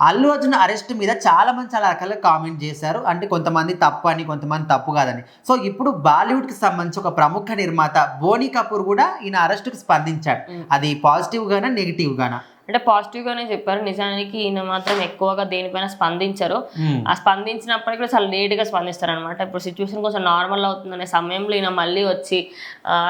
Allu Arjun arrest మీద చాలా మంది చాలా రకాలుగా కామెంట్ చేశారు. అంటే కొంతమంది తప్పు అని, కొంతమంది తప్పు కాదని. సో ఇప్పుడు బాలీవుడ్‌కి సంబంధించి ఒక ప్రముఖ నిర్మాత బోనీ కపూర్ కూడా ఈయన అరెస్ట్‌కి స్పందించాడు. అది పాజిటివ్ గానా? నెగెటివ్ గానా? అంటే పాజిటివ్గానే చెప్పారు. నిజానికి ఈయన మాత్రం ఎక్కువగా దేనిపైన స్పందించరు. ఆ స్పందించినప్పటికీ కూడా చాలా లేట్గా స్పందిస్తారనమాట. ఇప్పుడు సిచ్యువేషన్ కొంచెం నార్మల్ అవుతుందనే సమయంలో ఈయన మళ్ళీ వచ్చి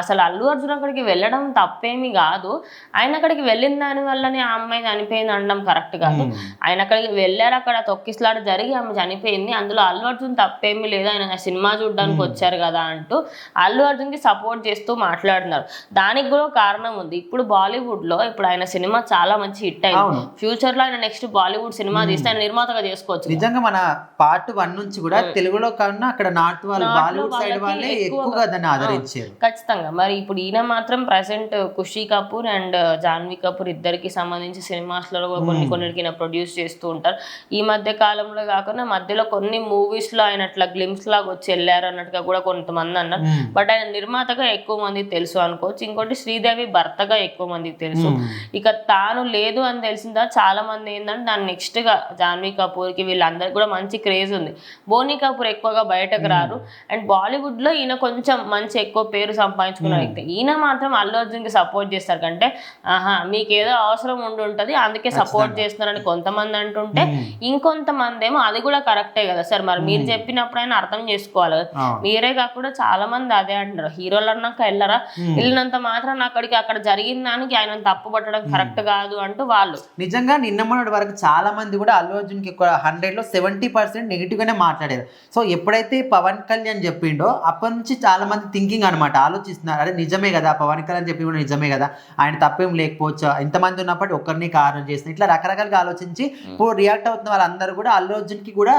అసలు అల్లు అర్జున్ అక్కడికి వెళ్ళడం తప్పేమీ కాదు. ఆయన అక్కడికి వెళ్ళిన దాని వల్లనే ఆ అమ్మాయి చనిపోయింది అనడం కరెక్ట్ కాదు. ఆయన అక్కడికి వెళ్ళారు, అక్కడ తొక్కిసలాట జరిగి ఆమె చనిపోయింది. అందులో అల్లు అర్జున్ తప్పేమీ లేదు, ఆయన సినిమా చూడడానికి వచ్చారు కదా అంటూ అల్లు అర్జున్కి సపోర్ట్ చేస్తూ మాట్లాడుతున్నారు. దానికి కూడా కారణం ఉంది. ఇప్పుడు బాలీవుడ్లో ఇప్పుడు ఆయన సినిమా చాలా మంచి హిట్ అయింది. ఫ్యూచర్ లో ఆయన నెక్స్ట్ బాలీవుడ్ సినిమా తీస్తే ఆయన నిర్మాతగా చేసుకోవచ్చు. నిజంగా మన పార్ట్ 1 నుంచి కూడా తెలుగులో కన్నా అక్కడ నార్త్ వాళ్ళు బాలీవుడ్ సైడ్ వాళ్ళే ఎక్కువగా దాన్ని ఆదరించారు. ఖచ్చితంగా. మరి ఇప్పుడు ఈయన మాత్రం ప్రెసెంట్ ఖుషీ కపూర్ అండ్ జాన్వీ కపూర్ ఇద్దరికి సంబంధించి సినిమాస్ లో కొన్నిటికి ప్రొడ్యూస్ చేస్తూ ఉంటారు. ఈ మధ్య కాలంలో కాకుండా మధ్యలో కొన్ని మూవీస్ లో ఆయన అట్లా గ్లిమ్స్ లాగా వచ్చి వెళ్ళారు అన్నట్టుగా కూడా కొంతమంది అన్నారు. బట్ ఆయన నిర్మాతగా ఎక్కువ మందికి తెలుసు అనుకోవచ్చు. ఇంకోటి శ్రీదేవి భర్తగా ఎక్కువ మందికి తెలుసు. ఇక తాను లేదు అని తెలిసిందా చాలా మంది ఏంటంటే దాని నెక్స్ట్ గా జాన్వీ కపూర్ కి వీళ్ళందరికీ కూడా మంచి క్రేజ్ ఉంది. బోనీ కపూర్ ఎక్కువగా బయటకు రారు. అండ్ బాలీవుడ్ లో ఈయన కొంచెం మంచి ఎక్కువ పేరు సంపాదించుకున్న వ్యక్తి. ఈయన మాత్రం అల్లు అర్జున్ కి సపోర్ట్ చేస్తారు కంటే మీకు ఏదో అవసరం ఉండి అందుకే సపోర్ట్ చేస్తున్నారని కొంతమంది అంటుంటే, ఇంకొంతమంది ఏమో అది కూడా కరెక్టే కదా సార్, మరి మీరు చెప్పినప్పుడైనా అర్థం చేసుకోవాలి. మీరే కాకుండా చాలా మంది అదే అంటున్నారు. హీరోలు అన్నాక వెళ్ళరా, వెళ్ళినంత మాత్రం అక్కడ జరిగిన దానికి ఆయన తప్పు పట్టడం కరెక్ట్ కాదు అంటూ వాళ్ళు. నిజంగా నిన్న మొన్నటి వరకు చాలా మంది కూడా అల్లు అర్జున్ కి 100లో 70% నెగిటివ్ గానే మాట్లాడారు. సో ఎప్పుడైతే పవన్ కళ్యాణ్ చెప్పిండో అప్పటి నుంచి చాలా మంది థింకింగ్ అనమాట, ఆలోచిస్తున్నారు. అరే నిజమే కదా, పవన్ కళ్యాణ్ చెప్పి కూడా నిజమే కదా, ఆయన తప్పేం లేకపోవచ్చు, ఎంతమంది ఉన్నప్పటికీ ఒక్కరిని కారణం చేస్తున్నారు, ఇట్లా రకరకాలుగా ఆలోచించి ఇప్పుడు రియాక్ట్ అవుతున్న వాళ్ళందరూ కూడా అల్లు అర్జున్ కి కూడా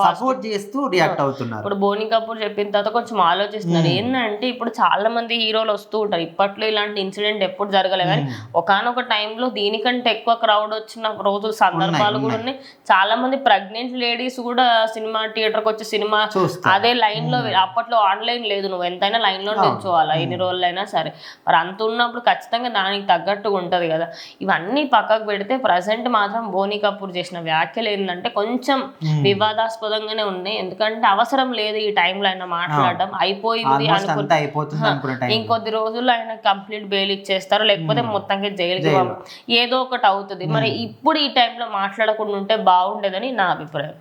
సపోర్ట్ చేస్తూ రియాక్ట్ అవుతున్నారు. ఇప్పుడు బోనీ కపూర్ చెప్పిన తర్వాత కొంచెం ఆలోచిస్తున్నారు. ఏంటంటే ఇప్పుడు చాలా మంది హీరోలు వస్తూ ఉంటారు. ఇప్పట్లో ఇలాంటి ఇన్సిడెంట్ ఎప్పుడు జరగలేదు, కానీ ఒకనొక టైంలో దీనికంటే ఎక్కువ క్రౌడ్ వచ్చిన రోజులు సందర్భాలు కూడా ఉన్నాయి. చాలా మంది ప్రెగ్నెంట్ లేడీస్ కూడా సినిమా థియేటర్కి వచ్చి సినిమా అదే లైన్ లో, అప్పట్లో ఆన్లైన్ లేదు, నువ్వు ఎంతైనా లైన్ లో నిల్చోవాలి ఎన్ని రోజులైనా సరే. మరి అంత ఉన్నప్పుడు ఖచ్చితంగా దానికి తగ్గట్టుగా ఉంటది కదా. ఇవన్నీ పక్కకు పెడితే ప్రజెంట్ మాత్రం బోనీ కపూర్ చేసిన వ్యాఖ్యలు ఏంటంటే కొంచెం వివాదాస్పదంగానే ఉన్నాయి. ఎందుకంటే అవసరం లేదు ఈ టైంలో ఆయన మాట్లాడడం, అయిపోయింది అనుకుంటే ఇంకొద్ది రోజుల్లో ఆయన కంప్లీట్ బెయిల్ ఇచ్చేస్తారు, లేకపోతే మొత్తంగా జైలుకి ఏదో ఒకటి అవుతుంది. మరి ఇప్పుడు ఈ టైంలో మాట్లాడకుండా ఉంటే బాగుండేదని నా అభిప్రాయం.